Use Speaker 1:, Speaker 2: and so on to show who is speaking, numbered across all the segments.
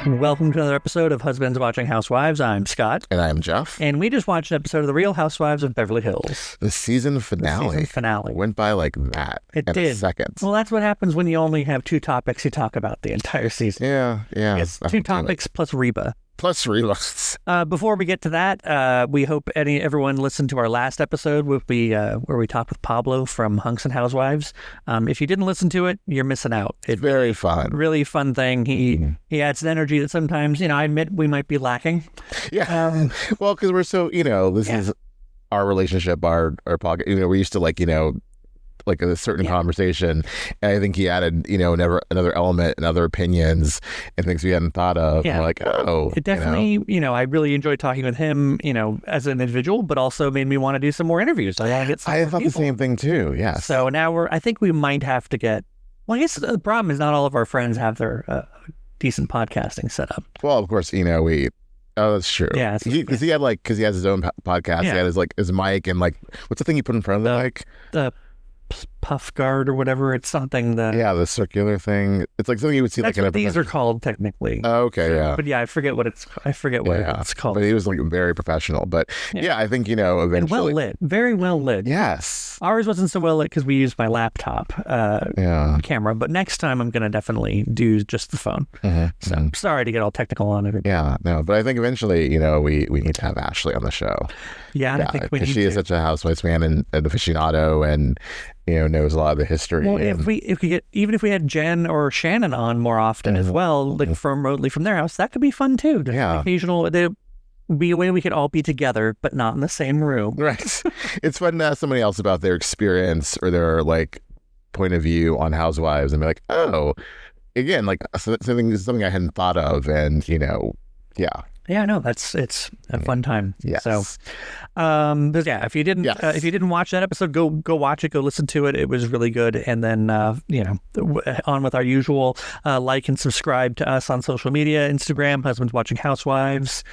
Speaker 1: Welcome to another episode of Husbands Watching Housewives. I'm Scott.
Speaker 2: And I'm Jeff.
Speaker 1: And we just watched an episode of The Real Housewives of Beverly Hills.
Speaker 2: The season finale. Went by like that.
Speaker 1: It did.
Speaker 2: A second.
Speaker 1: Well, that's what happens when you only have two topics you talk about the entire season.
Speaker 2: Yeah.
Speaker 1: It's two topics plus RHOBH.
Speaker 2: Plus reloads.
Speaker 1: Before we get to that, we hope everyone listened to our last episode where we talked with Pablo from Hunks and Housewives. If you didn't listen to it, you're missing out.
Speaker 2: It's very fun.
Speaker 1: Really fun thing. He adds an energy that sometimes, I admit we might be lacking.
Speaker 2: Yeah. Well, because we're so, this is our relationship, our podcast. We're used to like a certain conversation, and I think he added another element and other opinions and things we hadn't thought of.
Speaker 1: Yeah.
Speaker 2: We're like,
Speaker 1: it definitely I really enjoyed talking with him as an individual, but also made me want to do some more interviews. I
Speaker 2: thought the same thing too. Yes.
Speaker 1: So now I think we might have to get, I guess the problem is not all of our friends have their decent podcasting set up.
Speaker 2: Well, of course, that's true.
Speaker 1: Yeah,
Speaker 2: because he has his own podcast.
Speaker 1: Yeah.
Speaker 2: He had his mic and what's the thing you put in front of the mic?
Speaker 1: The puff guard or whatever. It's something that
Speaker 2: the circular thing. It's like something you would see.
Speaker 1: That's what these are called technically.
Speaker 2: Oh, okay, yeah.
Speaker 1: But I forget what it's called.
Speaker 2: But he was very professional. But I think eventually
Speaker 1: and well lit, very well lit.
Speaker 2: Yes.
Speaker 1: Ours wasn't so well lit because we used my laptop camera. But next time I'm gonna definitely do just the phone. So sorry to get all technical on it.
Speaker 2: Yeah, no. But I think eventually we need to have Ashley on the show.
Speaker 1: Yeah, I think we need to.
Speaker 2: She is such a Housewives fan and an aficionado and knows a lot of the history.
Speaker 1: Well, if we had Jen or Shannon on more often as well, remotely from their house, that could be fun too. Occasional, there'd be a way we could all be together, but not in the same room.
Speaker 2: Right. It's fun to ask somebody else about their experience or their point of view on Housewives and be like, oh, again, something I hadn't thought of, and
Speaker 1: Yeah, no, it's a fun time.
Speaker 2: Yes.
Speaker 1: So, but if you didn't watch that episode, go watch it, go listen to it. It was really good. And then, on with our usual, like and subscribe to us on social media, Instagram, Husbands Watching Housewives,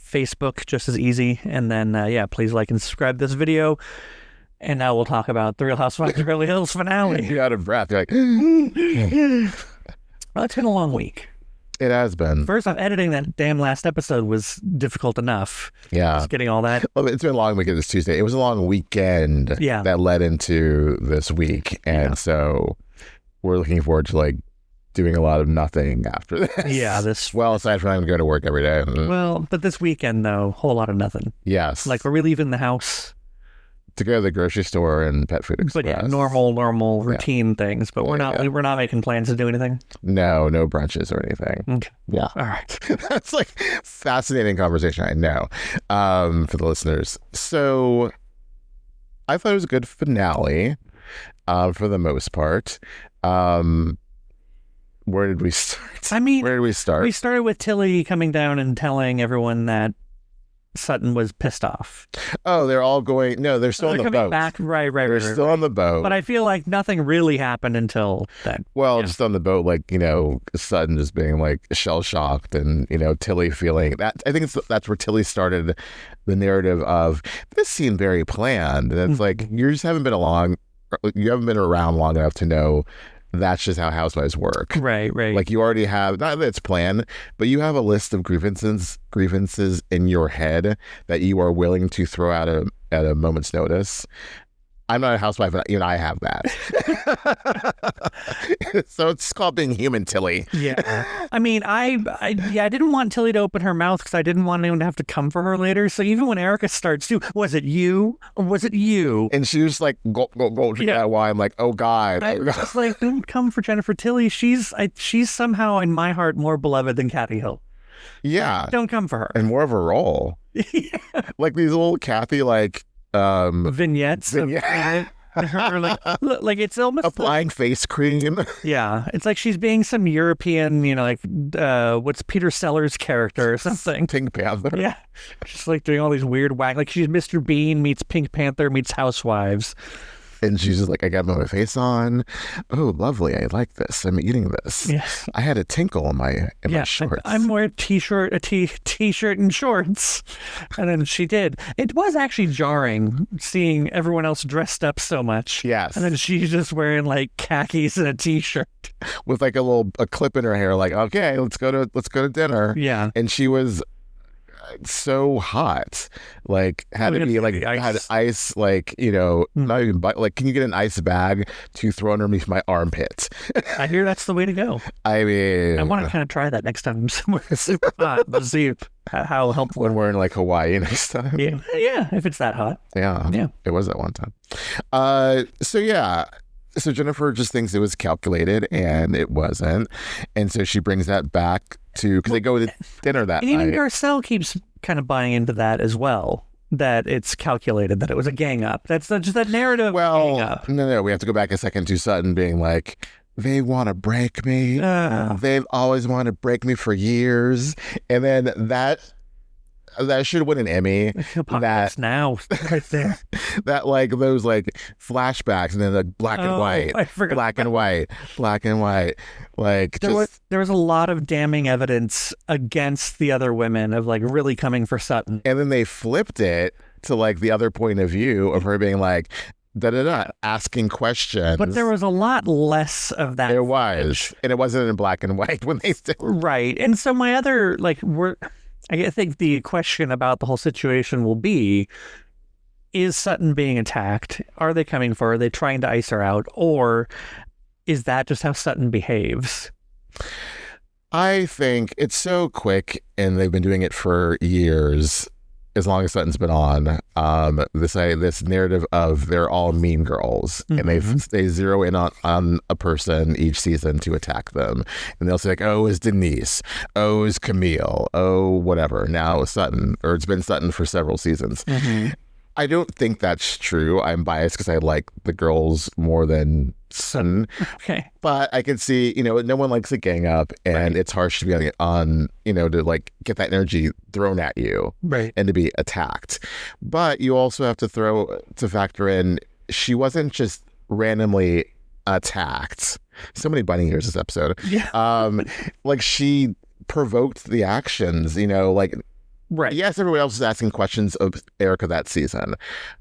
Speaker 1: Facebook, just as easy. And then, please like and subscribe this video. And now we'll talk about The Real Housewives of Beverly Hills finale.
Speaker 2: You're out of breath. You're like,
Speaker 1: well, it's been a long week.
Speaker 2: It has been.
Speaker 1: First off, editing that damn last episode was difficult enough.
Speaker 2: Yeah.
Speaker 1: Just getting all that.
Speaker 2: Well, it's been a long weekend this Tuesday. It was a long weekend that led into this week. And so we're looking forward to doing a lot of nothing after this.
Speaker 1: Yeah.
Speaker 2: Well, aside from having to go to work every day.
Speaker 1: Well, but this weekend though, whole lot of nothing.
Speaker 2: Yes.
Speaker 1: Are we leaving the house?
Speaker 2: To go to the grocery store and Pet Food Express.
Speaker 1: But normal routine things. But we're not making plans to do anything.
Speaker 2: No brunches or anything.
Speaker 1: Okay.
Speaker 2: Yeah.
Speaker 1: All right.
Speaker 2: That's fascinating conversation, I know, for the listeners. So I thought it was a good finale, for the most part. Where did we start? Where did we start?
Speaker 1: We started with Tilly coming down and telling everyone that Sutton was pissed off.
Speaker 2: Oh, they're all going. No, they're still on the boat.
Speaker 1: Coming back, right.
Speaker 2: They're still on the boat.
Speaker 1: But I feel like nothing really happened until then.
Speaker 2: Well, just on the boat, Sutton just being shell shocked, and Tilly feeling that. I think that's where Tilly started the narrative of this seemed very planned, and it's you just haven't been around long enough to know. That's just how Housewives work.
Speaker 1: Right.
Speaker 2: You already have, not that it's planned, but you have a list of grievances in your head that you are willing to throw out at a moment's notice. I'm not a housewife, but even I have that. So it's called being human, Tilly.
Speaker 1: Yeah. I mean, I didn't want Tilly to open her mouth because I didn't want anyone to have to come for her later. So even when Erika starts to, was it you? Or was it you?
Speaker 2: And she was like, go, drink that wine. I'm like, oh God.
Speaker 1: I was like, don't come for Jennifer Tilly. She's somehow in my heart more beloved than Kathy Hill.
Speaker 2: Yeah.
Speaker 1: Don't come for her.
Speaker 2: And more of a role. These little Kathy,
Speaker 1: vignettes. It's almost
Speaker 2: applying face cream.
Speaker 1: Yeah, it's like she's being some European, what's Peter Sellers' character or something.
Speaker 2: Pink Panther.
Speaker 1: Yeah, just doing all these weird she's Mr. Bean meets Pink Panther meets Housewives.
Speaker 2: And she's just like, I got my face on. Oh, lovely. I like this. I'm eating this.
Speaker 1: Yes.
Speaker 2: I had a tinkle in my shorts.
Speaker 1: I'm wearing a t-shirt and shorts. And then she did. It was actually jarring seeing everyone else dressed up so much.
Speaker 2: Yes.
Speaker 1: And then she's just wearing like khakis and a t-shirt.
Speaker 2: With like a clip in her hair, like, okay, let's go to dinner.
Speaker 1: Yeah.
Speaker 2: And she was so hot, like had to be like had ice, like, you know, not even like, can you get an ice bag to throw underneath my armpit?
Speaker 1: I hear that's the way to go.
Speaker 2: I mean,
Speaker 1: I want to kind of try that next time I'm somewhere super hot. Let's see how helpful.
Speaker 2: When we're in like Hawaii next time.
Speaker 1: Yeah, if it's that hot.
Speaker 2: Yeah, it was that one time. So Jennifer just thinks it was calculated, and it wasn't. And so she brings that back because they go to dinner that night.
Speaker 1: And even Garcelle keeps kind of buying into that as well, that it's calculated, that it was a gang up. That's just that narrative. Well, gang up.
Speaker 2: No, we have to go back a second to Sutton being like, they want to break me. They've always wanted to break me for years. And then that should win an Emmy.
Speaker 1: That's now right there.
Speaker 2: That like those like flashbacks and then like black and white, black and white. Like
Speaker 1: there was a lot of damning evidence against the other women of like really coming for Sutton.
Speaker 2: And then they flipped it to like the other point of view of her being like asking questions.
Speaker 1: But there was a lot less of that.
Speaker 2: There was, and it wasn't in black and white when they did.
Speaker 1: Right. And so my other I think the question about the whole situation will be, is Sutton being attacked? Are they coming for her? Are they trying to ice her out? Or is that just how Sutton behaves?
Speaker 2: I think it's so quick, and they've been doing it for years, as long as Sutton's been on, this narrative of they're all mean girls, and they zero in on a person each season to attack them, and they'll say like, oh, it's Denise, oh, it's Camille, oh, whatever. Now Sutton, or it's been Sutton for several seasons. I don't think that's true. I'm biased because I like the girls more than Sutton.
Speaker 1: Okay.
Speaker 2: But I can see, no one likes a gang up, and it's harsh to be on, to like get that energy thrown at you,
Speaker 1: right,
Speaker 2: and to be attacked. But you also have to factor in, she wasn't just randomly attacked. So many bunny ears this episode.
Speaker 1: Yeah.
Speaker 2: Like she provoked the actions, like.
Speaker 1: Right.
Speaker 2: Yes, everyone else is asking questions of Erika that season,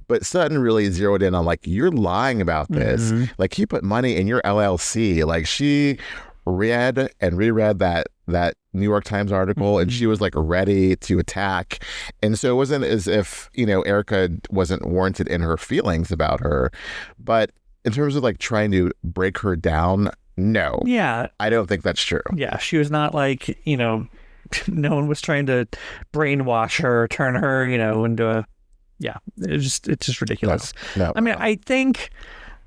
Speaker 2: but Sutton really zeroed in on like, you're lying about this. Like, you put money in your LLC. Like, she read and reread that New York Times article, and she was like ready to attack. And so it wasn't as if, Erika wasn't warranted in her feelings about her, but in terms of like trying to break her down, no.
Speaker 1: Yeah.
Speaker 2: I don't think that's true.
Speaker 1: Yeah. She was not like, no one was trying to brainwash her, turn her, into a, it's just ridiculous.
Speaker 2: No.
Speaker 1: I mean, I think,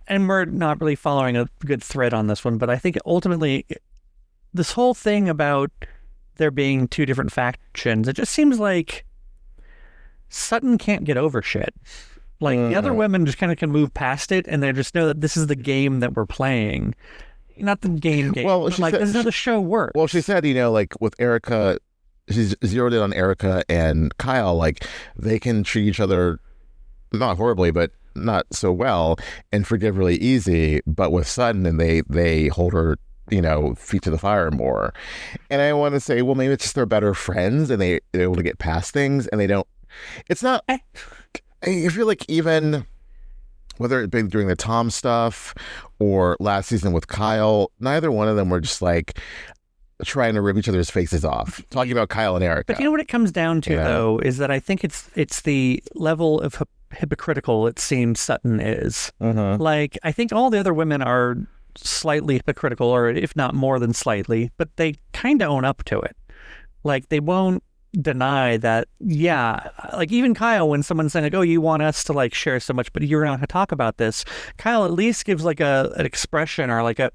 Speaker 1: and we're not really following a good thread on this one, but I think ultimately this whole thing about there being two different factions, it just seems like Sutton can't get over shit. Like the other women just kind of can move past it, and they just know that this is the game that we're playing. Not the game.
Speaker 2: Well,
Speaker 1: like, this is how the show works.
Speaker 2: Well, she said, like with Erika, she's zeroed in on Erika and Kyle, like they can treat each other not horribly, but not so well, and forgive really easy. But with Sutton, and they hold her, feet to the fire more. And I want to say, well, maybe it's just they're better friends, and they're able to get past things, and they don't. It's not. I feel like even. Whether it be during the Tom stuff or last season with Kyle, neither one of them were just like trying to rip each other's faces off. Talking about Kyle and Erika.
Speaker 1: But what it comes down to, though, is that I think it's the level of hypocritical it seems Sutton is. Like, I think all the other women are slightly hypocritical, or if not more than slightly, but they kind of own up to it. Like, they won't deny that, like even Kyle, when someone's saying like, oh, you want us to like share so much, but you're not going to talk about this, Kyle at least gives like an expression, or like a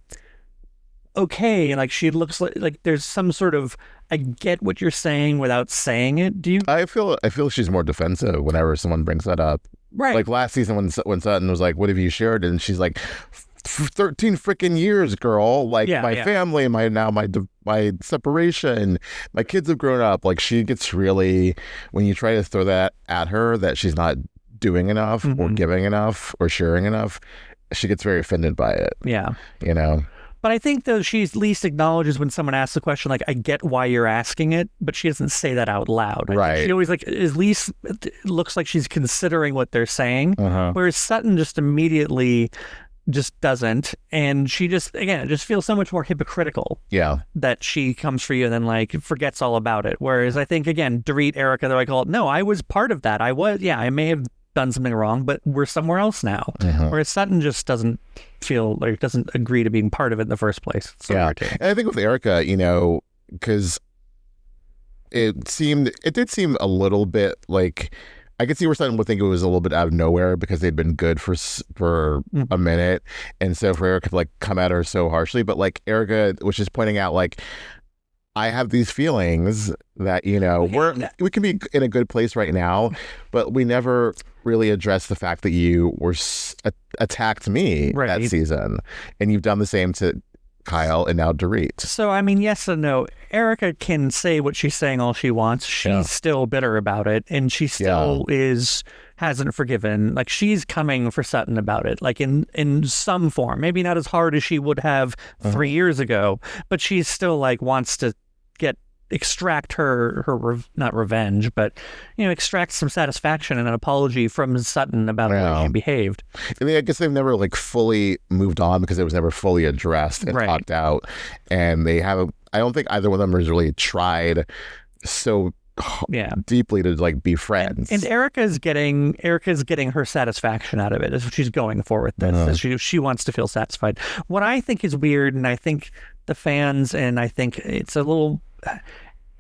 Speaker 1: okay, and like she looks like there's some sort of, I get what you're saying without saying it. Do you?
Speaker 2: I feel she's more defensive whenever someone brings that up.
Speaker 1: Right.
Speaker 2: Like last season when Sutton was like, what have you shared? And she's like, 13 freaking years, girl. Like my family, my separation, my kids have grown up. Like she gets really, when you try to throw that at her, that she's not doing enough or giving enough or sharing enough, she gets very offended by it.
Speaker 1: Yeah.
Speaker 2: You know?
Speaker 1: But I think, though, she at least acknowledges when someone asks the question, like, I get why you're asking it, but she doesn't say that out loud.
Speaker 2: Right.
Speaker 1: She always, like, at least it looks like she's considering what they're saying, whereas Sutton just immediately just doesn't. And she just, again, it just feels so much more hypocritical.
Speaker 2: Yeah.
Speaker 1: That she comes for you and then, like, forgets all about it. Whereas I think, again, Dorit, Erika, they're like, no, I was part of that. I may have done something wrong, but we're somewhere else now. Whereas Sutton just doesn't feel like, doesn't agree to being part of it in the first place. So
Speaker 2: yeah. And I think with Erika, you know, because it did seem a little bit like, I could see where Sutton would think it was a little bit out of nowhere because they'd been good for a minute. And so for Erika to like come at her so harshly, but like Erika, which is pointing out like, I have these feelings that, you know, we can be in a good place right now, but we never really addressed the fact that you were attacked me that season. And you've done the same to Kyle and now Dorit.
Speaker 1: So, I mean, yes and no. Erika can say what she's saying all she wants. She's still bitter about it. And she still hasn't forgiven. Like, she's coming for Sutton about it, like in some form. Maybe not as hard as she would have 3 years ago, but she's still like wants to extract her not revenge, but, you know, extract some satisfaction and an apology from Sutton about the way she behaved.
Speaker 2: I mean, I guess they've never like fully moved on because it was never fully addressed and talked out. And they haven't, I don't think either one of them has really tried so deeply to like be friends.
Speaker 1: And Erika's getting her satisfaction out of it. Is what she's going for with this. She wants to feel satisfied. What I think is weird, and I think the fans, and I think it's a little,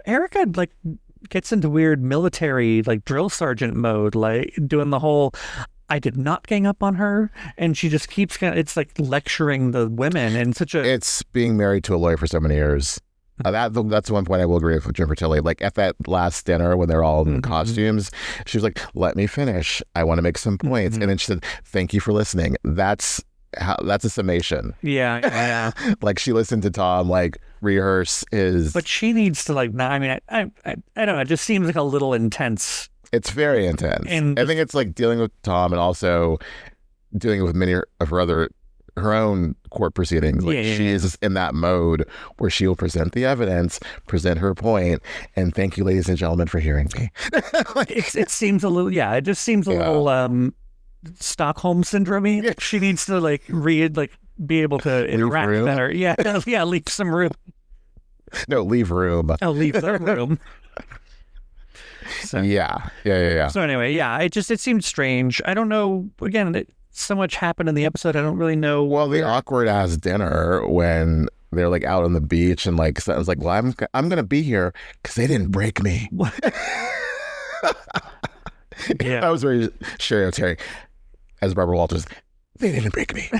Speaker 1: Erika like gets into weird military like drill sergeant mode, like doing the whole I did not gang up on her, and she just keeps it's like lecturing the women and it's
Speaker 2: being married to a lawyer for so many years. That's one point I will agree with Jennifer Tilly. Like at that last dinner when they're all in costumes, she was like, let me finish. I want to make some points. And then she said, thank you for listening. That's a summation.
Speaker 1: Yeah.
Speaker 2: Like she listened to Tom like rehearse his.
Speaker 1: But she needs to like. I mean, I don't know. It just seems like a little intense.
Speaker 2: It's very intense, and I think it's like dealing with Tom and also dealing with many of her own court proceedings. Like she is in that mode where she will present the evidence, present her point, and thank you, ladies and gentlemen, for hearing me.
Speaker 1: Like, it seems a little. Yeah, it just seems a little. Stockholm syndrome. She needs to like be able to interact better. Yeah, leave some room.
Speaker 2: No, leave room.
Speaker 1: Oh, leave the room. So,
Speaker 2: yeah.
Speaker 1: So anyway, it seemed strange. I don't know. Again, so much happened in the episode. I don't really know.
Speaker 2: Well, the awkward ass dinner when they're like out on the beach and like Sutton's like, well, I'm gonna be here because they didn't break me.
Speaker 1: Yeah,
Speaker 2: that was very stereotypical. As Barbara Walters, they didn't break me.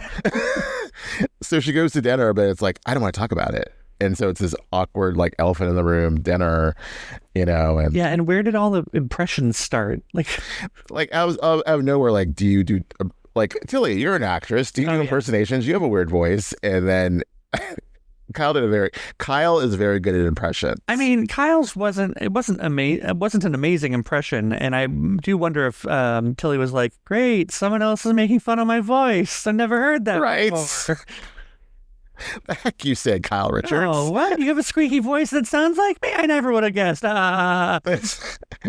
Speaker 2: So she goes to dinner, but it's like, I don't want to talk about it. And so it's this awkward, like, elephant in the room dinner, you know. And
Speaker 1: yeah, and where did all the impressions start? Like
Speaker 2: I was out of nowhere, like, do you do, like, Tilly, you're an actress. Do you do impersonations? You have a weird voice. And then Kyle is very good at impressions.
Speaker 1: I mean, Kyle's wasn't an amazing impression, and I do wonder if Tilly was like, "Great, someone else is making fun of my voice. I never heard that before."
Speaker 2: The heck you said, Kyle Richards.
Speaker 1: Oh, what? You have a squeaky voice that sounds like me? I never would have guessed.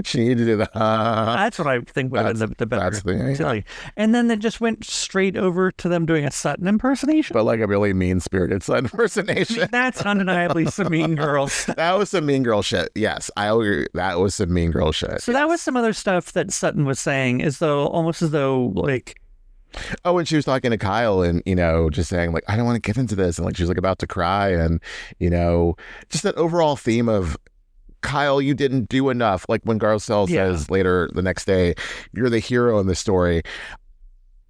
Speaker 2: She needed to do the
Speaker 1: That's what I think would have been the better Tilly. And then it just went straight over to them doing a Sutton impersonation.
Speaker 2: But like a really mean-spirited Sutton impersonation.
Speaker 1: That's undeniably some Mean Girls.
Speaker 2: That was some Mean Girl shit. Yes, I agree. That was some Mean Girl shit.
Speaker 1: So that was some other stuff that Sutton was saying, almost as though like.
Speaker 2: Oh, and she was talking to Kyle and, you know, just saying, like, I don't want to get into this. And, like, she was, like, about to cry. And, you know, just that overall theme of, Kyle, you didn't do enough. Like, when Garcelle says later the next day, you're the hero in this story.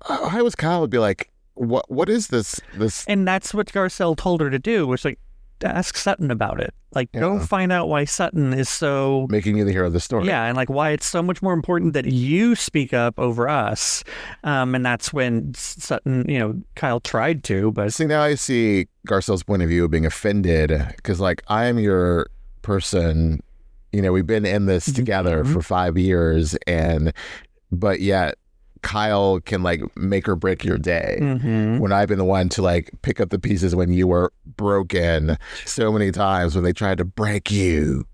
Speaker 2: I was Kyle would be like, what is this?
Speaker 1: And that's what Garcelle told her to do, was, like, to ask Sutton about it. Like, go find out why Sutton is so...
Speaker 2: making you the hero of the story.
Speaker 1: Yeah, and, like, why it's so much more important that you speak up over us. And that's when Sutton, you know, Kyle tried to, but...
Speaker 2: See, now I see Garcelle's point of view of being offended, because, like, I am your person. You know, we've been in this together for 5 years, but yet Kyle can like make or break your day,
Speaker 1: Mm-hmm.
Speaker 2: when I've been the one to like pick up the pieces when you were broken so many times when they tried to break you.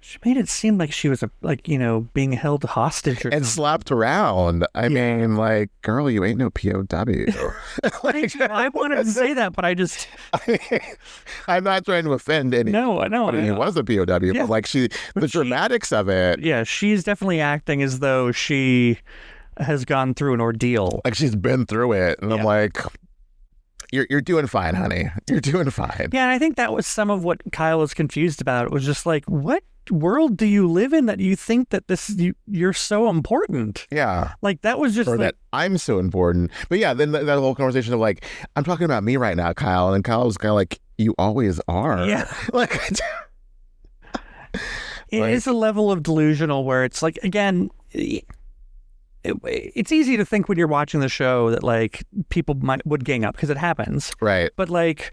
Speaker 1: She made it seem like she was being held hostage or
Speaker 2: And
Speaker 1: something.
Speaker 2: slapped around. I mean, like, girl, you ain't no POW.
Speaker 1: I wanted to say that, but I just...
Speaker 2: I'm not trying to offend anyone.
Speaker 1: No, I know.
Speaker 2: He was a POW,
Speaker 1: Yeah.
Speaker 2: but like the dramatics of it.
Speaker 1: Yeah, she's definitely acting as though she has gone through an ordeal.
Speaker 2: Like she's been through it. And I'm like, you're doing fine, honey. You're doing fine.
Speaker 1: Yeah, and I think that was some of what Kyle was confused about. It was just like, what world do you live in that you think that you're so important?
Speaker 2: Yeah.
Speaker 1: Like that was just
Speaker 2: or that I'm so important. But yeah, then that whole conversation of like, I'm talking about me right now, Kyle. And Kyle was kind of like, you always are.
Speaker 1: Yeah.
Speaker 2: Like,
Speaker 1: it is a level of delusional where it's like, again, it's easy to think when you're watching the show that like people would gang up because it happens.
Speaker 2: Right.
Speaker 1: But like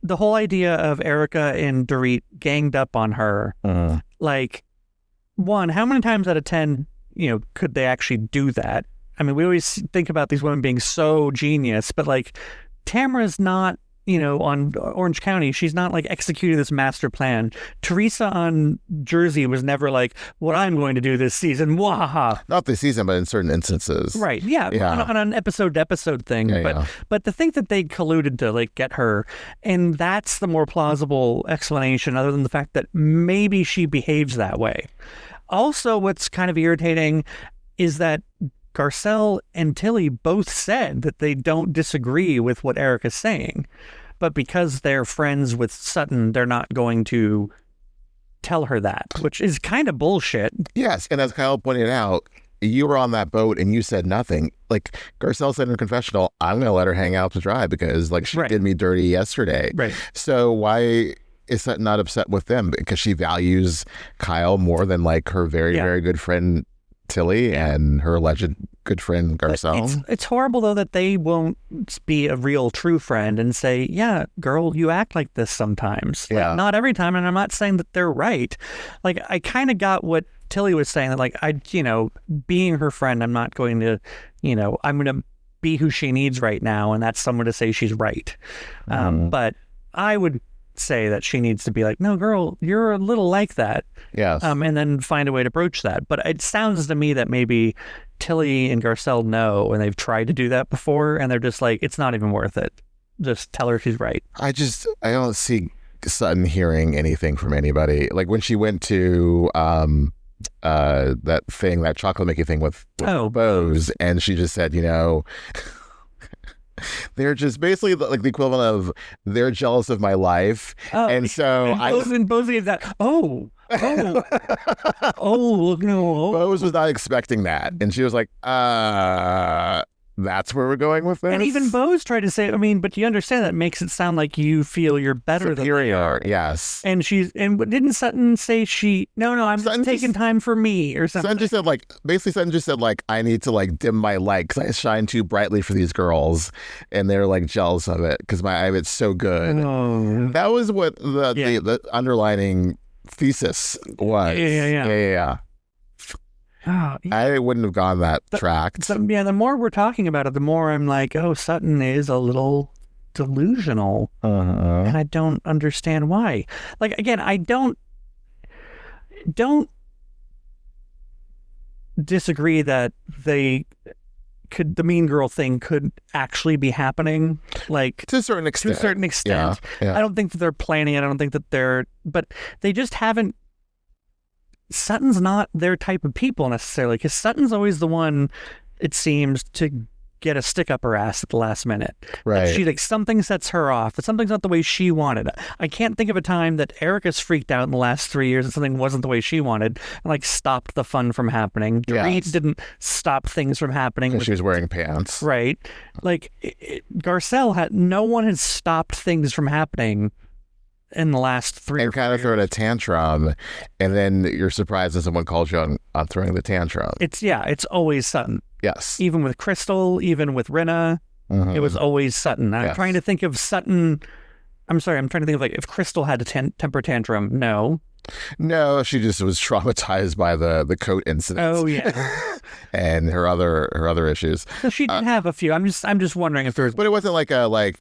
Speaker 1: the whole idea of Erika and Dorit ganged up on her, like, one, how many times out of 10, could they actually do that? I mean, we always think about these women being so genius, but like Tamara's not, on Orange County, she's not like executing this master plan. Teresa on Jersey was never like, what I'm going to do this season. Wahaha.
Speaker 2: Not this season, but in certain instances.
Speaker 1: Right. Yeah. On an episode to episode thing. But to think that they colluded to like get her, and that's the more plausible explanation other than the fact that maybe she behaves that way. Also, what's kind of irritating is that Garcelle and Tilly both said that they don't disagree with what Erika's saying, but because they're friends with Sutton, they're not going to tell her that, which is kind of bullshit.
Speaker 2: Yes, and as Kyle pointed out, you were on that boat and you said nothing. Like Garcelle said in her confessional, I'm going to let her hang out to dry because like she did me dirty yesterday.
Speaker 1: Right.
Speaker 2: So why is Sutton not upset with them? Because she values Kyle more than like her very, very good friend Tilly and her alleged good friend Garcelle.
Speaker 1: It's horrible though that they won't be a real true friend and say, yeah, girl, you act like this sometimes. Like, not every time, and I'm not saying that they're right. Like I kind of got what Tilly was saying, that like being her friend, I'm not going to, I'm going to be who she needs right now, and that's someone to say she's right. But I would say that she needs to be like, no, girl, you're a little like that.
Speaker 2: Yes.
Speaker 1: And then find a way to broach that. But it sounds to me that maybe Tilly and Garcelle know, and they've tried to do that before, and they're just like, it's not even worth it. Just tell her she's right.
Speaker 2: I don't see Sutton hearing anything from anybody. Like when she went to that chocolate making thing with Bose, and she just said, they're just basically like the equivalent of they're jealous of my life. And so
Speaker 1: Bose gave that. No.
Speaker 2: Bose was not expecting that. And she was like, that's where we're going with this.
Speaker 1: And even Bose tried to say, but you understand that makes it sound like you feel you're better
Speaker 2: superior,
Speaker 1: than
Speaker 2: yes.
Speaker 1: And didn't Sutton say I'm just taking time for me or something?
Speaker 2: Sutton just said I need to like dim my light because I shine too brightly for these girls, and they're like jealous of it because it's so good.
Speaker 1: Oh.
Speaker 2: That was what the underlining thesis was. Yeah.
Speaker 1: Oh, yeah.
Speaker 2: I wouldn't have gone that track.
Speaker 1: The more we're talking about it, the more I'm like, Sutton is a little delusional. And I don't understand why. Like, again, I don't disagree that the mean girl thing could actually be happening, like
Speaker 2: to a certain extent. Yeah.
Speaker 1: I don't think that they're planning it. I don't think that but they just haven't. Sutton's not their type of people necessarily, because Sutton's always the one, it seems, to get a stick up her ass at the last minute.
Speaker 2: Right.
Speaker 1: She something sets her off, that something's not the way she wanted. I can't think of a time that Erika's freaked out in the last 3 years and something wasn't the way she wanted and stopped the fun from happening. Dorit didn't stop things from happening.
Speaker 2: She was wearing pants.
Speaker 1: Right. Garcelle no one has stopped things from happening in the last 3 years.
Speaker 2: And kind of throwing a tantrum, and then you're surprised that someone calls you on throwing the tantrum.
Speaker 1: It's always Sutton.
Speaker 2: Yes.
Speaker 1: Even with Crystal, even with Rinna, it was always Sutton. I'm trying to think of Sutton. I'm sorry, I'm trying to think of if Crystal had a temper tantrum. No.
Speaker 2: No, she just was traumatized by the coat incident.
Speaker 1: Oh yeah,
Speaker 2: and her other issues.
Speaker 1: so she did have a few. I'm just wondering if there's.
Speaker 2: But it wasn't like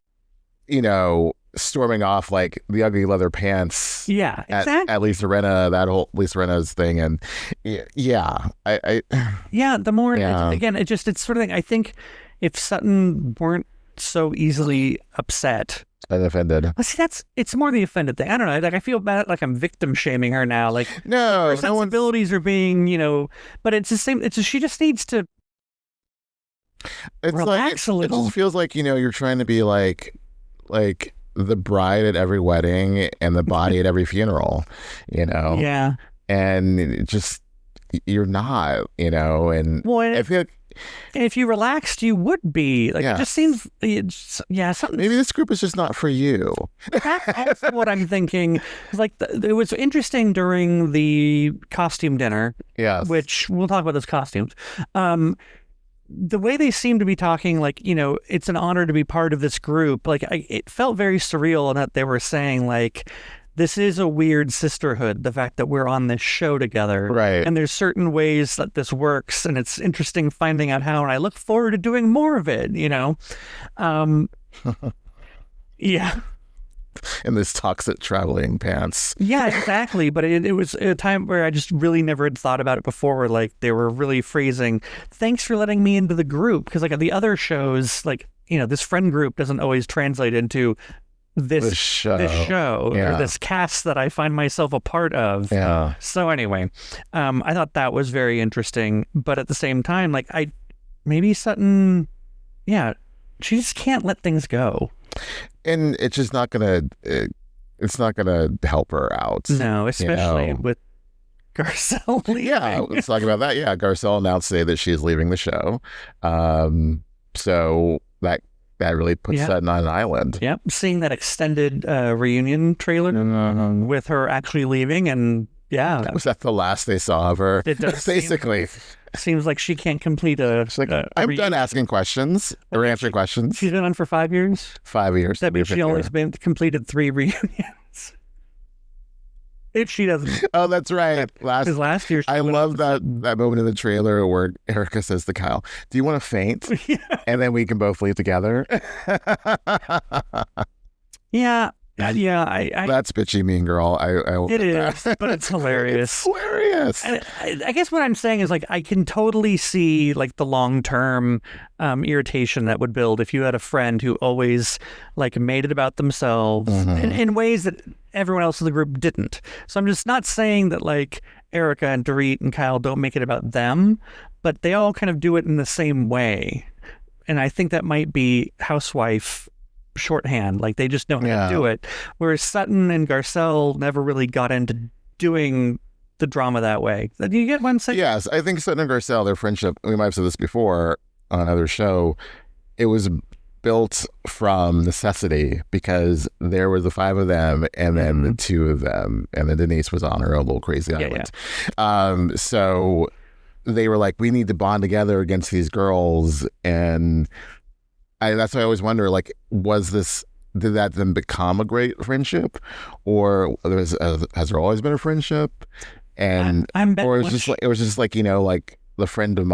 Speaker 2: storming off like the ugly leather pants.
Speaker 1: Yeah, exactly.
Speaker 2: At Lisa Rinna, that whole Lisa Rinna's thing, and I
Speaker 1: the more again, it's sort of thing. I think if Sutton weren't so easily upset
Speaker 2: and offended.
Speaker 1: Well, see, it's more the offended thing. I don't know. Like I feel bad, like I'm victim shaming her now. Like
Speaker 2: no,
Speaker 1: her sensibilities are being, but it's the same. She just needs to relax a little.
Speaker 2: It just feels like you're trying to be like the bride at every wedding and the body at every funeral.
Speaker 1: Yeah.
Speaker 2: And it just you're not. And I feel like.
Speaker 1: And if you relaxed, you would be like. It just seems, something.
Speaker 2: Maybe this group is just not for you.
Speaker 1: That's also what I'm thinking. Like it was interesting during the costume dinner.
Speaker 2: Yes.
Speaker 1: Which we'll talk about those costumes. The way they seem to be talking, like it's an honor to be part of this group. Like it felt very surreal in that they were saying like. This is a weird sisterhood, the fact that we're on this show together.
Speaker 2: Right.
Speaker 1: And there's certain ways that this works, and it's interesting finding out how, and I look forward to doing more of it, Yeah.
Speaker 2: In this toxic traveling pants.
Speaker 1: Yeah, exactly. But it was a time where I just really never had thought about it before, where like they were really phrasing, thanks for letting me into the group. Because like the other shows, like, this friend group doesn't always translate into this show or this cast that I find myself a part of.
Speaker 2: Yeah.
Speaker 1: So anyway, I thought that was very interesting, but at the same time, like maybe Sutton, she just can't let things go.
Speaker 2: And it's just not gonna help her out.
Speaker 1: No, especially with Garcelle leaving.
Speaker 2: Yeah, let's talk about that. Yeah, Garcelle announced today that she's leaving the show. So that really puts Sutton on an island.
Speaker 1: Yep. Seeing that extended reunion trailer with her actually leaving, and
Speaker 2: was that the last they saw of her?
Speaker 1: It does
Speaker 2: basically.
Speaker 1: Seems like she can't complete a.
Speaker 2: She's like, I'm done asking questions or answering questions.
Speaker 1: She's been on for 5 years.
Speaker 2: 5 years.
Speaker 1: That means she only completed 3 reunions. If she doesn't.
Speaker 2: Oh, that's right.
Speaker 1: Last year.
Speaker 2: I love that moment in the trailer where Erika says to Kyle, "Do you want to faint?" And then we can both leave together.
Speaker 1: Yeah.
Speaker 2: That's bitchy mean girl.
Speaker 1: It is, but it's hilarious.
Speaker 2: It's hilarious.
Speaker 1: I guess what I'm saying is like I can totally see like the long-term irritation that would build if you had a friend who always like made it about themselves in ways that everyone else in the group didn't. So I'm just not saying that like Erika and Dorit and Kyle don't make it about them, but they all kind of do it in the same way. And I think that might be housewife shorthand, like they just know how to do it, whereas Sutton and Garcelle never really got into doing the drama that way. Do you get what I'm saying?
Speaker 2: Yes, I think Sutton and Garcelle, their friendship, we might have said this before on another show, it was built from necessity because there were the 5 of them and then the 2 of them, and then Denise was on her own little crazy island. So they were like, we need to bond together against these girls, and that's why I always wonder, like, did that then become a great friendship, or has there always been a friendship? And or it was just like like the friend of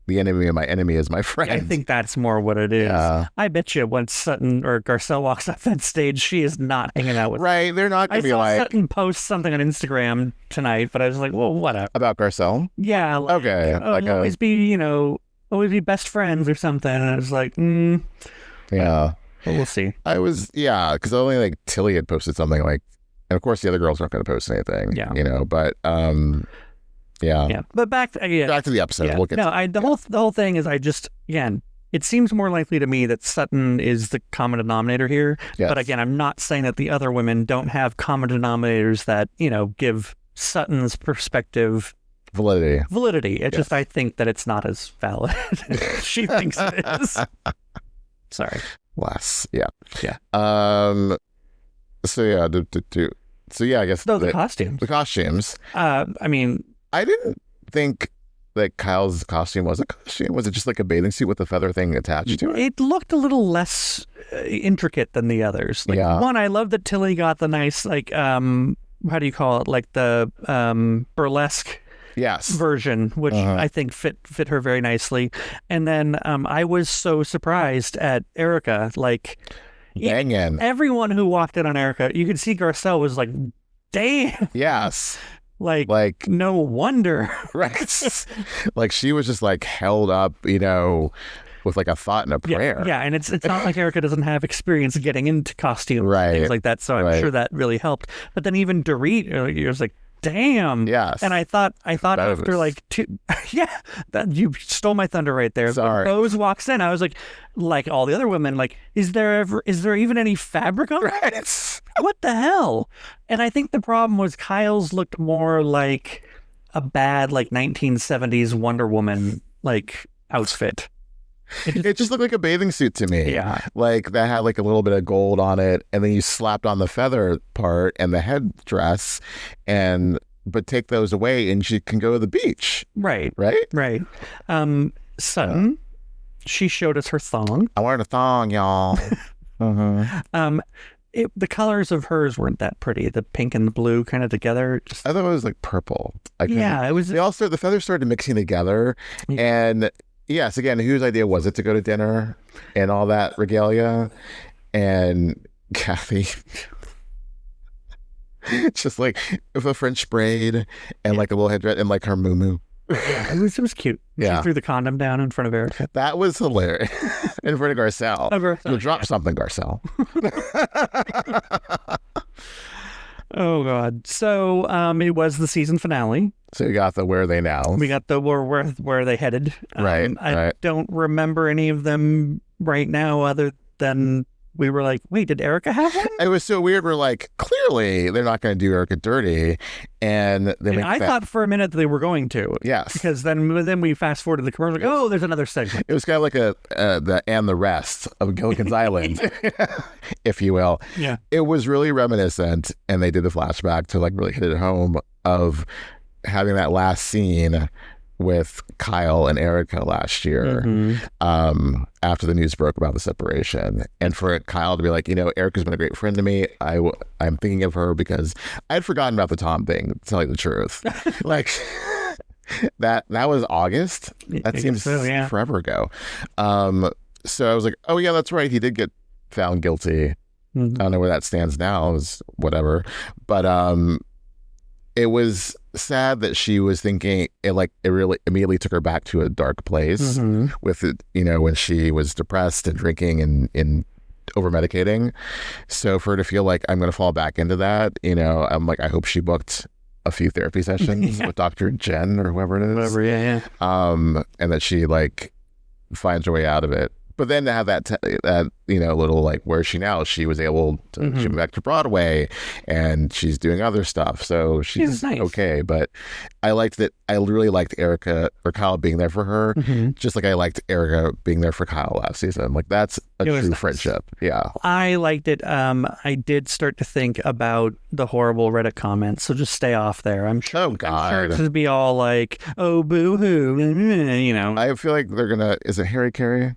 Speaker 2: the enemy of my enemy is my friend.
Speaker 1: I think that's more what it is.
Speaker 2: Yeah.
Speaker 1: I bet you once Sutton or Garcelle walks off that stage, she is not hanging out with.
Speaker 2: Right, they're not going to be like.
Speaker 1: I saw Sutton post something on Instagram tonight, but I was like, well, whatever.
Speaker 2: About Garcelle?
Speaker 1: Yeah.
Speaker 2: Okay.
Speaker 1: Always be always be best friends or something. And I was like,
Speaker 2: yeah.
Speaker 1: But we'll see.
Speaker 2: Because only like Tilly had posted something like, and of course the other girls aren't going to post anything.
Speaker 1: Yeah.
Speaker 2: But yeah.
Speaker 1: But back to
Speaker 2: the episode.
Speaker 1: Yeah.
Speaker 2: We'll get
Speaker 1: the whole thing is it seems more likely to me that Sutton is the common denominator here.
Speaker 2: Yes.
Speaker 1: But again, I'm not saying that the other women don't have common denominators that give Sutton's perspective validity. It's just I think that it's not as valid as she thinks it is. Sorry.
Speaker 2: Less. Yeah. So I guess
Speaker 1: the costumes.
Speaker 2: The costumes.
Speaker 1: I
Speaker 2: didn't think that Kyle's costume was a costume. Was it just like a bathing suit with a feather thing attached to it?
Speaker 1: It looked a little less intricate than the others. One, I love that Tilly got the nice how do you call it? Like the burlesque version, which I think fit her very nicely. And then I was so surprised at Erika. Like, everyone who walked in on Erika, you could see Garcelle was like, damn.
Speaker 2: Yes.
Speaker 1: Like no wonder.
Speaker 2: Right. Like she was just like held up, you know, with like a thought and a prayer.
Speaker 1: Yeah, and it's not like Erika doesn't have experience getting into costumes and things like that, so I'm sure that really helped. But then even Dorit, you're just like, damn.
Speaker 2: Yes.
Speaker 1: And I thought after like two, that you stole my thunder right there.
Speaker 2: Sorry.
Speaker 1: When Rose walks in, I was like all the other women, like, is there even any fabric on
Speaker 2: it?
Speaker 1: What the hell? And I think the problem was Kyle's looked more like a bad like 1970s Wonder Woman like outfit.
Speaker 2: It just looked like a bathing suit to me.
Speaker 1: Yeah.
Speaker 2: Like that had like a little bit of gold on it, and then you slapped on the feather part and the headdress, but take those away and she can go to the beach.
Speaker 1: Right. Sutton, she showed us her thong.
Speaker 2: I wanted a thong, y'all.
Speaker 1: The colors of hers weren't that pretty. The pink and the blue kind of together.
Speaker 2: I thought it was like purple.
Speaker 1: It was.
Speaker 2: The feathers started mixing together, and yes, again, whose idea was it to go to dinner and all that regalia? And Kathy, just like with a French braid and like a little headdress and like her muumuu.
Speaker 1: Yeah, it was cute.
Speaker 2: Yeah.
Speaker 1: She threw the condom down in front of Erika.
Speaker 2: That was hilarious. In front of Garcelle. You'll drop something, Garcelle.
Speaker 1: Oh God! So it was the season finale.
Speaker 2: So you got the where are they now?
Speaker 1: We got the where are they headed? I don't remember any of them right now, other than we were like, wait, did Erika have one?
Speaker 2: It was so weird. We're like, clearly they're not going to do Erika dirty, and I
Speaker 1: thought for a minute that they were going to.
Speaker 2: Yes,
Speaker 1: because then we fast forward to the commercial. Like, oh, there's another segment.
Speaker 2: It was kind of like the rest of Gilligan's Island, if you will.
Speaker 1: Yeah,
Speaker 2: it was really reminiscent, and they did the flashback to like really hit it home of having that last scene with Kyle and Erika last year, after the news broke about the separation, and for Kyle to be like, you know, Erika's been a great friend to me. I'm thinking of her because I'd forgotten about the Tom thing, to tell you the truth. Like that was August. That seems forever ago. So I was like, oh yeah, that's right. He did get found guilty. I don't know where that stands now. Is whatever, but it was sad that she was thinking it really immediately took her back to a dark place with it, you know, when she was depressed and drinking and over medicating. So for her to feel like I'm going to fall back into that, you know, I'm like, I hope she booked a few therapy sessions with Dr. Jen or whoever it is. And that she like finds her way out of it. But then to have that you know, little like, where is she now? She was able to she went back to Broadway and she's doing other stuff. So she's nice. Okay. But I really liked Erika or Kyle being there for her, just like I liked Erika being there for Kyle last season. Like that's a true friendship. Yeah.
Speaker 1: I liked it. I did start to think about the horrible Reddit comments. So just stay off there. I'm sure.
Speaker 2: Oh God.
Speaker 1: I'm sure to be all like, oh, boo hoo, you know.
Speaker 2: I feel like they're gonna. Is it Harry Carey?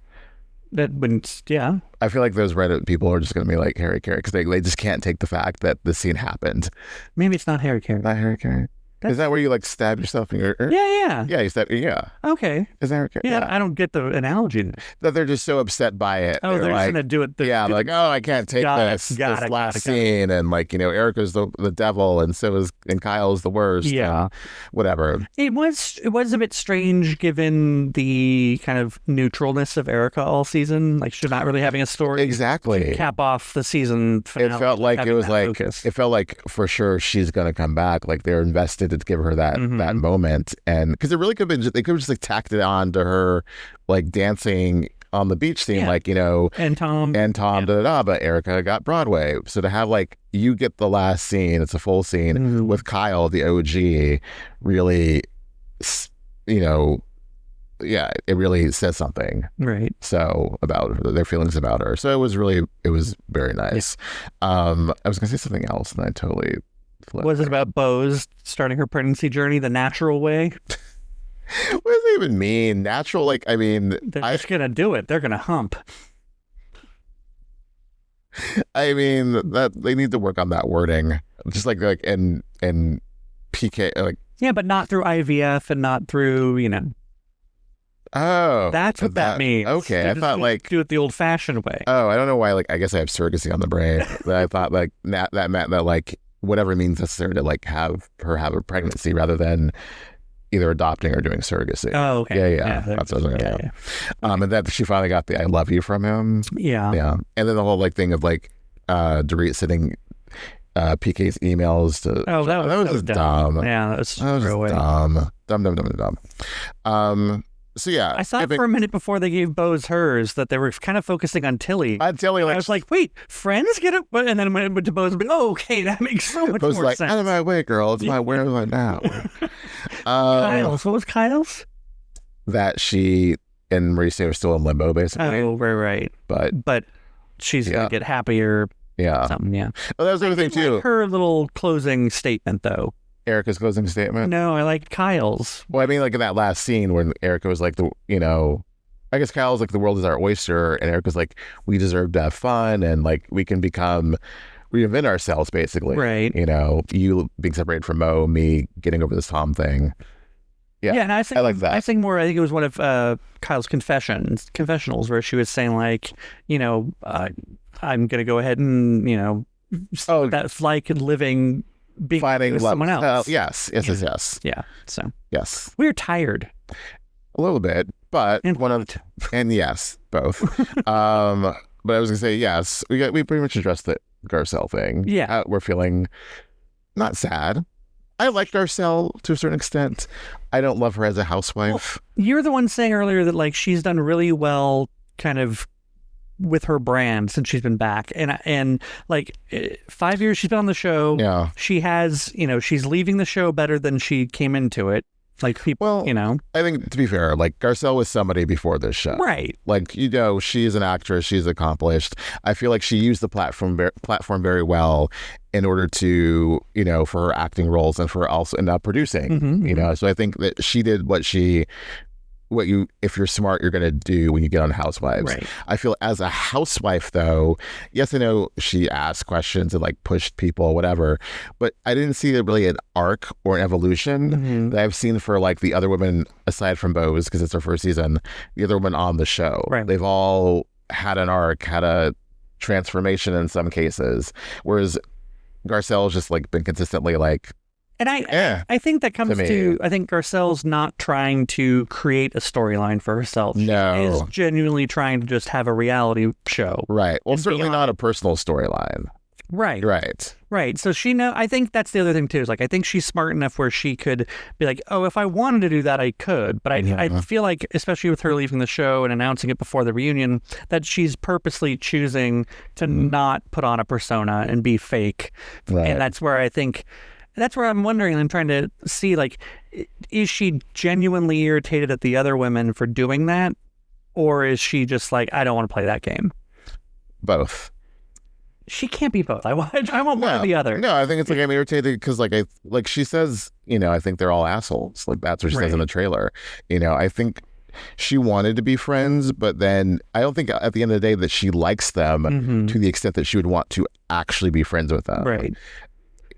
Speaker 1: That wouldn't, yeah.
Speaker 2: I feel like those Reddit people are just going to be like Harry Carey because they just can't take the fact that the scene happened.
Speaker 1: Maybe it's not Harry Carey.
Speaker 2: Not Harry Carey. Is that where you like stab yourself in your?
Speaker 1: Yeah.
Speaker 2: You stab. Yeah.
Speaker 1: Okay.
Speaker 2: Is that Harry Carey?
Speaker 1: Yeah, I don't get the analogy.
Speaker 2: That they're just so upset by it.
Speaker 1: Oh, they're like, just going to do it.
Speaker 2: They're like, oh, I can't take this last scene, and like, you know, Erika's the devil, and Kyle's the worst.
Speaker 1: Yeah.
Speaker 2: Whatever.
Speaker 1: It was a bit strange given the kind of neutralness of Erika all season. Like, she's not really having a story.
Speaker 2: Exactly.
Speaker 1: To cap off the season finale.
Speaker 2: It felt like it felt like for sure she's going to come back. Like they're invested to give her that moment, and because it really could have been, they could have just like tacked it on to her like dancing on the beach scene, like, you know,
Speaker 1: and Tom,
Speaker 2: but Erika got Broadway. So to have like you get the last scene, it's a full scene with Kyle, the OG, really, you know, yeah, it really says something,
Speaker 1: right? So
Speaker 2: about their feelings about her. So it was very nice. I was gonna say something else, and I totally.
Speaker 1: Was it about Bose starting her pregnancy journey the natural way?
Speaker 2: What does it even mean? Natural? Like, I mean...
Speaker 1: They're just going to do it. They're going to hump.
Speaker 2: I mean, that they need to work on that wording. just like and PK like.
Speaker 1: Yeah, but not through IVF and not through,
Speaker 2: Oh,
Speaker 1: that's what that means.
Speaker 2: Okay, I thought like
Speaker 1: do it the old-fashioned way.
Speaker 2: Oh, I don't know why. Like, I guess I have surrogacy on the brain. But I thought like that meant that like whatever it means necessary to like have a pregnancy rather than either adopting or doing surrogacy.
Speaker 1: Oh, okay.
Speaker 2: Yeah. That's what I was going to And then she finally got the "I love you" from him.
Speaker 1: Yeah.
Speaker 2: And then the whole like thing of like Dorit sending PK's emails to.
Speaker 1: Oh, that was just dumb. Yeah, that was
Speaker 2: just dumb. So yeah,
Speaker 1: I thought for a minute before they gave Bose hers that they were kind of focusing on Tilly.
Speaker 2: Tilly, like,
Speaker 1: I was like, wait, friends get it, and then when it went to Bose, okay, that makes so much more sense.
Speaker 2: Out of my way, girl. It's my where am I now?
Speaker 1: Kyle's. What was Kyle's?
Speaker 2: That she and Mauricio are still in limbo, basically.
Speaker 1: Oh, right. But she's gonna get happier.
Speaker 2: Yeah.
Speaker 1: Something. Yeah.
Speaker 2: Well, that was the other thing too.
Speaker 1: Like her little closing statement, though.
Speaker 2: Erika's closing statement?
Speaker 1: No, I like Kyle's.
Speaker 2: Well, I mean, like in that last scene when Erika was like, I guess Kyle's like, the world is our oyster, and Erika's like, we deserve to have fun, and like we can reinvent ourselves, basically.
Speaker 1: Right.
Speaker 2: You being separated from Mo, me getting over this Tom thing. Yeah, and I like that.
Speaker 1: I think it was one of Kyle's confessionals where she was saying like, I'm going to go ahead and, that's like living...
Speaker 2: finding
Speaker 1: with someone else.
Speaker 2: Yes.
Speaker 1: Yeah. So
Speaker 2: yes,
Speaker 1: we're tired
Speaker 2: a little bit, but yes, both. But I was gonna say yes. We pretty much addressed the Garcelle thing.
Speaker 1: Yeah,
Speaker 2: we're feeling not sad. I like Garcelle to a certain extent. I don't love her as a housewife.
Speaker 1: Well, you're the one saying earlier that like she's done really well, kind of. With her brand since she's been back and like 5 years she's been on the show.
Speaker 2: Yeah, she has,
Speaker 1: she's leaving the show better than she came into it. Like people,
Speaker 2: I think to be fair, like Garcelle was somebody before this show,
Speaker 1: right?
Speaker 2: Like she is an actress, she's accomplished. I feel like she used the platform very well in order to for her acting roles and for also and producing. So I think that she did what if you're smart, you're going to do when you get on Housewives.
Speaker 1: Right.
Speaker 2: I feel as a housewife, though, yes, I know she asked questions and like pushed people, whatever, but I didn't see really an arc or an evolution that I've seen for like the other women, aside from Bose, because it's her first season, the other women on the show.
Speaker 1: Right.
Speaker 2: They've all had an arc, had a transformation in some cases, whereas Garcelle's just like been consistently like,
Speaker 1: and I think that comes to I think Garcelle's not trying to create a storyline for herself.
Speaker 2: No.
Speaker 1: She is genuinely trying to just have a reality show.
Speaker 2: Right. Well, certainly not a personal storyline.
Speaker 1: Right. So I think that's the other thing too, is like I think she's smart enough where she could be like, oh, if I wanted to do that, I could. But I feel like, especially with her leaving the show and announcing it before the reunion, that she's purposely choosing to not put on a persona and be fake. Right. And that's where I'm wondering, and I'm trying to see, like, is she genuinely irritated at the other women for doing that? Or is she just like, I don't want to play that game?
Speaker 2: Both.
Speaker 1: She can't be both. I want one or the other.
Speaker 2: No, I think it's like I'm irritated because like she says, I think they're all assholes. Like that's what she says in the trailer. I think she wanted to be friends, but then I don't think at the end of the day that she likes them to the extent that she would want to actually be friends with them.
Speaker 1: Right.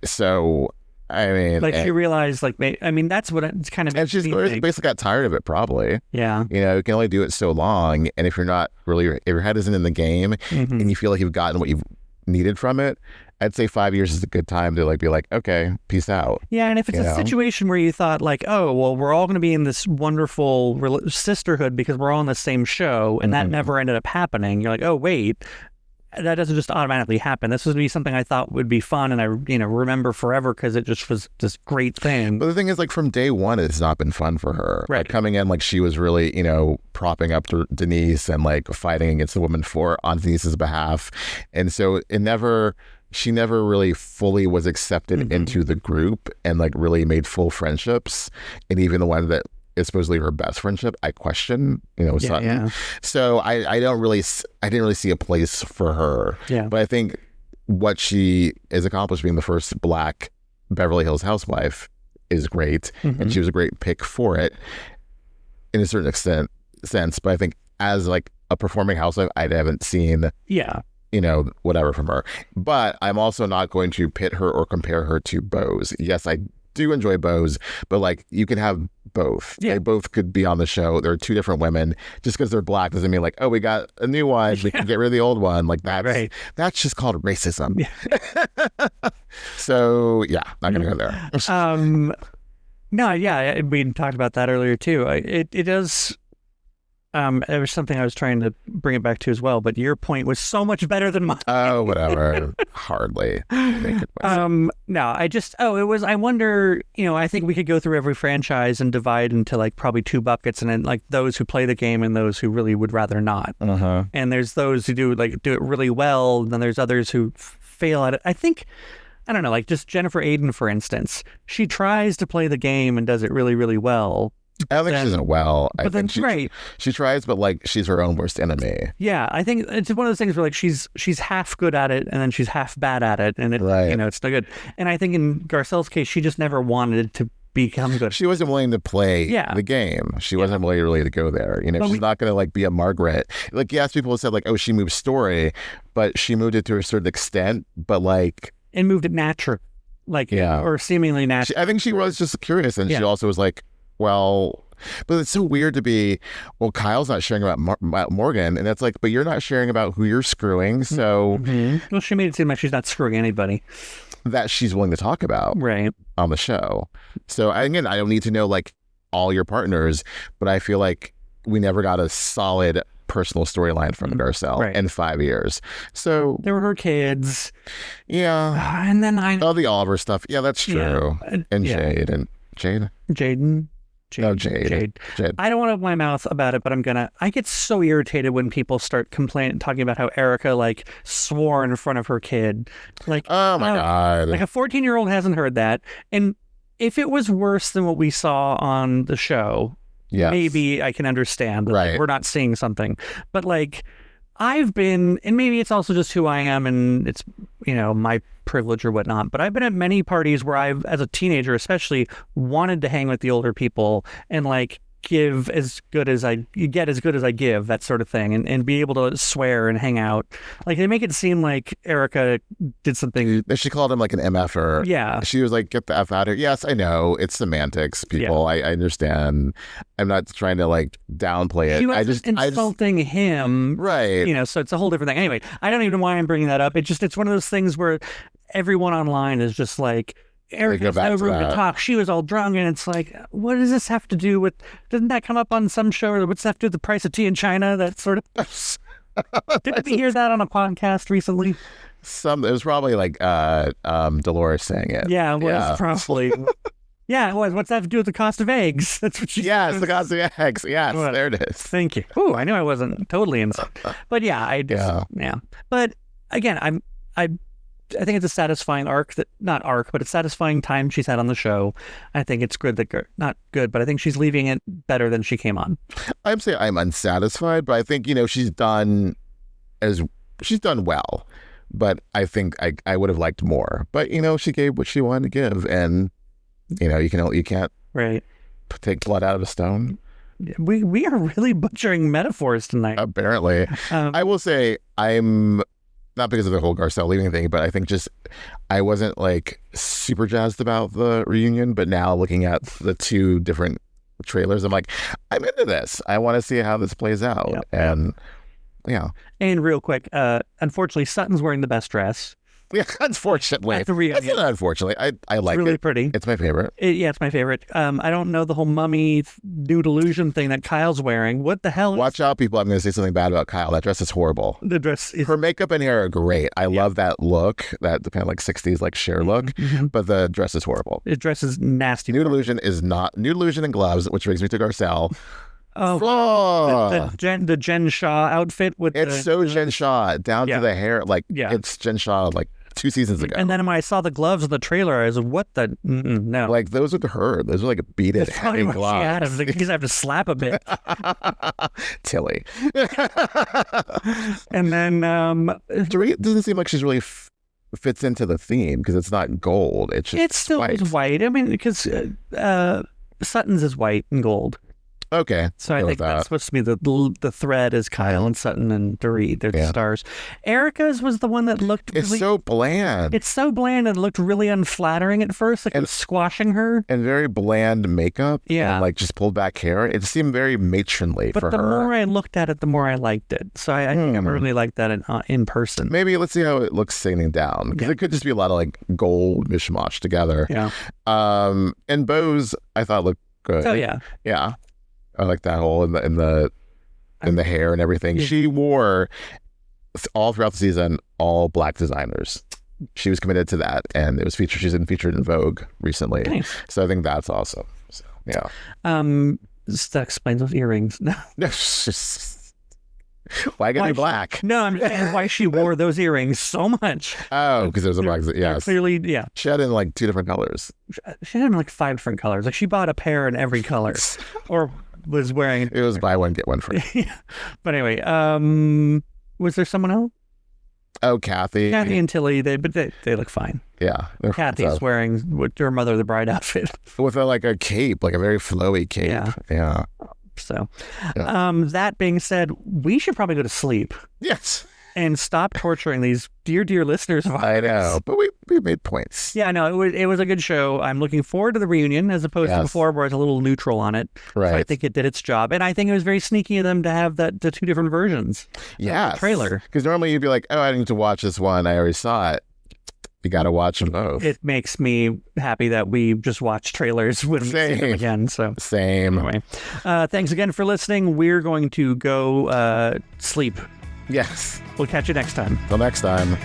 Speaker 2: So... I mean,
Speaker 1: like she realized, like, that's what it's kind of.
Speaker 2: And she's basically got tired of it, probably.
Speaker 1: Yeah.
Speaker 2: You can only do it so long, and if your head isn't in the game, and you feel like you've gotten what you've needed from it, I'd say 5 years is a good time to like be like, okay, peace out.
Speaker 1: Yeah, and if it's a situation where you thought like, oh, well, we're all going to be in this wonderful sisterhood because we're all on the same show, and that never ended up happening, you're like, oh, wait. That doesn't just automatically happen. This would be something I thought would be fun, and I, remember forever because it just was this great thing.
Speaker 2: But the thing is, like from day one, it's not been fun for her.
Speaker 1: Right.
Speaker 2: Like coming in, like she was really, propping up Denise and like fighting against the woman on Denise's behalf, and so she never really fully was accepted into the group and like really made full friendships, and even the one that is supposedly her best friendship, I question, Sutton.
Speaker 1: Yeah.
Speaker 2: So I didn't really see a place for her.
Speaker 1: Yeah.
Speaker 2: But I think what she has accomplished, being the first Black Beverly Hills housewife, is great, and she was a great pick for it in a certain sense. But I think as like a performing housewife, I haven't seen whatever from her. But I'm also not going to pit her or compare her to Bose. Yes, I do enjoy Bose, but like you can have both.
Speaker 1: Yeah.
Speaker 2: They both could be on the show. They're two different women. Just because they're black doesn't mean like, oh, we got a new one. We can get rid of the old one. Like that's just called racism. Yeah. So yeah, not gonna go there.
Speaker 1: No, yeah, we talked about that earlier too. It does. There was something I was trying to bring it back to as well, but your point was so much better than mine.
Speaker 2: Oh, whatever. Hardly.
Speaker 1: No, it was, I wonder, I think we could go through every franchise and divide into like probably two buckets, and then like those who play the game and those who really would rather not.
Speaker 2: Uh-huh.
Speaker 1: And there's those who do it really well, and then there's others who fail at it. I think, I don't know, like just Jennifer Aiden, for instance, she tries to play the game and does it really, really well.
Speaker 2: I don't think she doesn't well.
Speaker 1: But then
Speaker 2: she tries, but like she's her own worst enemy.
Speaker 1: Yeah, I think it's one of those things where like she's half good at it and then she's half bad at it, and it's no good. And I think in Garcelle's case, she just never wanted to become good.
Speaker 2: She wasn't willing to play the game. She wasn't willing really to go there. She's not going to like be a Margaret. Like yes, people have said like, oh, she moved story, but she moved it to a certain extent, but like
Speaker 1: and moved it natural, or seemingly natural.
Speaker 2: I think she was just curious, and she also was like, well, but it's so weird to be, well, Kyle's not sharing about Morgan, and it's like, but you're not sharing about who you're screwing, so...
Speaker 1: Mm-hmm. Well, she made it seem like she's not screwing anybody.
Speaker 2: That she's willing to talk about on the show. So, again, I don't need to know, like, all your partners, but I feel like we never got a solid personal storyline from Garcelle in 5 years. So...
Speaker 1: There were her kids.
Speaker 2: Yeah.
Speaker 1: And then
Speaker 2: the Oliver stuff. Yeah, that's true. And Jade. And Jade?
Speaker 1: Jaden.
Speaker 2: Jade.
Speaker 1: I don't want to open my mouth about it, but I get so irritated when people start talking about how Erika like swore in front of her kid. Like,
Speaker 2: oh my God.
Speaker 1: Like a 14-year-old hasn't heard that. And if it was worse than what we saw on the show, maybe I can understand that we're not seeing something. But like, I've been, and maybe it's also just who I am and it's, my privilege or whatnot, but I've been at many parties where I've, as a teenager especially, wanted to hang with the older people and like give as good as I give, that sort of thing, and be able to swear and hang out. Like they make it seem like Erika did something.
Speaker 2: She called him like an MFer.
Speaker 1: Yeah.
Speaker 2: She was like, get the F out of here. Yes, I know. It's semantics, people. Yeah. I understand. I'm not trying to like downplay it.
Speaker 1: She was insulting him.
Speaker 2: Right.
Speaker 1: So it's a whole different thing. Anyway, I don't even know why I'm bringing that up. It's one of those things where everyone online is just like, Erika has no room to talk. She was all drunk, and it's like, what does this have to do with? Doesn't that come up on some show? Or what's that have to do with the price of tea in China? That sort of. Didn't we hear that on a podcast recently?
Speaker 2: It was probably like Dolores saying it.
Speaker 1: Yeah, it was probably. Yeah, it was. What's that have to do with the cost of eggs? That's what she.
Speaker 2: Yes, the cost of eggs. Yes, there it is.
Speaker 1: Thank you. Ooh, I knew I wasn't totally insane, but yeah, But again, I think it's a satisfying but a satisfying time she's had on the show. I think it's good not good, but I think she's leaving it better than she came on.
Speaker 2: I'd say I'm unsatisfied, but I think, she's done well, but I think I would have liked more, but she gave what she wanted to give, and you can't take blood out of a stone.
Speaker 1: We are really butchering metaphors tonight.
Speaker 2: Apparently. I will say I'm not because of the whole Garcelle leaving thing, but I think just I wasn't like super jazzed about the reunion. But now looking at the two different trailers, I'm like, I'm into this. I want to see how this plays out. Yep. And yeah.
Speaker 1: And real quick, unfortunately, Sutton's wearing the best dress.
Speaker 2: Yeah, unfortunately.
Speaker 1: At the reunion.
Speaker 2: That's not unfortunately. I like it.
Speaker 1: It's really pretty.
Speaker 2: It's my favorite.
Speaker 1: It's my favorite. I don't know the whole mummy nude illusion thing that Kyle's wearing. What the hell?
Speaker 2: Watch out, people. I'm going to say something bad about Kyle. That dress is horrible.
Speaker 1: The dress is...
Speaker 2: Her makeup and hair are great. I love that look, that kind of like 60s like Cher look, but the dress is horrible.
Speaker 1: The dress is nasty.
Speaker 2: Nude illusion is not... Nude illusion and gloves, which brings me to Garcelle.
Speaker 1: Oh, the Jen Shaw outfit with
Speaker 2: so Jen Shaw down to the hair. Like, it's Jen Shaw like 2 seasons ago.
Speaker 1: And then when I saw the gloves in the trailer, I was like, what the? No.
Speaker 2: Like, those are her. Those are like beaded heavy gloves.
Speaker 1: She had him. Like, he's have to slap a bit.
Speaker 2: Tilly.
Speaker 1: And then...
Speaker 2: Dorit doesn't seem like she's really fits into the theme because it's not gold. It's just
Speaker 1: still white. I mean, because Sutton's is white and gold.
Speaker 2: Okay.
Speaker 1: So I think that's supposed to be the thread is Kyle and Sutton and Dorit. They're the stars. Erika's was the one that looked really...
Speaker 2: It's so bland.
Speaker 1: It's so bland and looked really unflattering at first. Like it was squashing her.
Speaker 2: And very bland makeup.
Speaker 1: Yeah.
Speaker 2: And like just pulled back hair. It seemed very matronly for her.
Speaker 1: But the more I looked at it, the more I liked it. So I think I really liked that in person.
Speaker 2: Maybe let's see how it looks sitting down. Because it could just be a lot of like gold mishmash together.
Speaker 1: Yeah.
Speaker 2: And Bo's, I thought looked good.
Speaker 1: Oh, yeah.
Speaker 2: Yeah. I like that whole in the hair and everything. Yeah. She wore all throughout the season all black designers. She was committed to that, and it was featured. She's been featured in Vogue recently, nice. So I think that's awesome. So, yeah.
Speaker 1: That explains those earrings.
Speaker 2: Why gotta be black?
Speaker 1: No, I'm just saying why she wore those earrings so much.
Speaker 2: Oh, because there was a black. Yes,
Speaker 1: clearly, yeah.
Speaker 2: She had in like 2 different colors.
Speaker 1: She had in like 5 different colors. Like she bought a pair in every color, or was wearing.
Speaker 2: It was buy one get one free.
Speaker 1: Yeah. But anyway, was there someone else?
Speaker 2: Oh, Kathy
Speaker 1: and Tilly. They look fine.
Speaker 2: Yeah,
Speaker 1: Kathy's wearing her Mother of the Bride outfit
Speaker 2: with a cape, like a very flowy cape. Yeah.
Speaker 1: So, that being said, we should probably go to sleep.
Speaker 2: Yes.
Speaker 1: And stop torturing these dear listeners of ours.
Speaker 2: I know, but we made points.
Speaker 1: Yeah, no, it was a good show. I'm looking forward to the reunion as opposed to before where I was a little neutral on it.
Speaker 2: Right.
Speaker 1: So I think it did its job. And I think it was very sneaky of them to have the 2 different versions.
Speaker 2: Yeah.
Speaker 1: Trailer.
Speaker 2: Because normally you'd be like, oh, I need to watch this one. I already saw it. You got to watch them both.
Speaker 1: It makes me happy that we just watch trailers when we see them again. So
Speaker 2: same.
Speaker 1: Anyway, thanks again for listening. We're going to go sleep.
Speaker 2: Yes.
Speaker 1: We'll catch you next time.
Speaker 2: Till next time.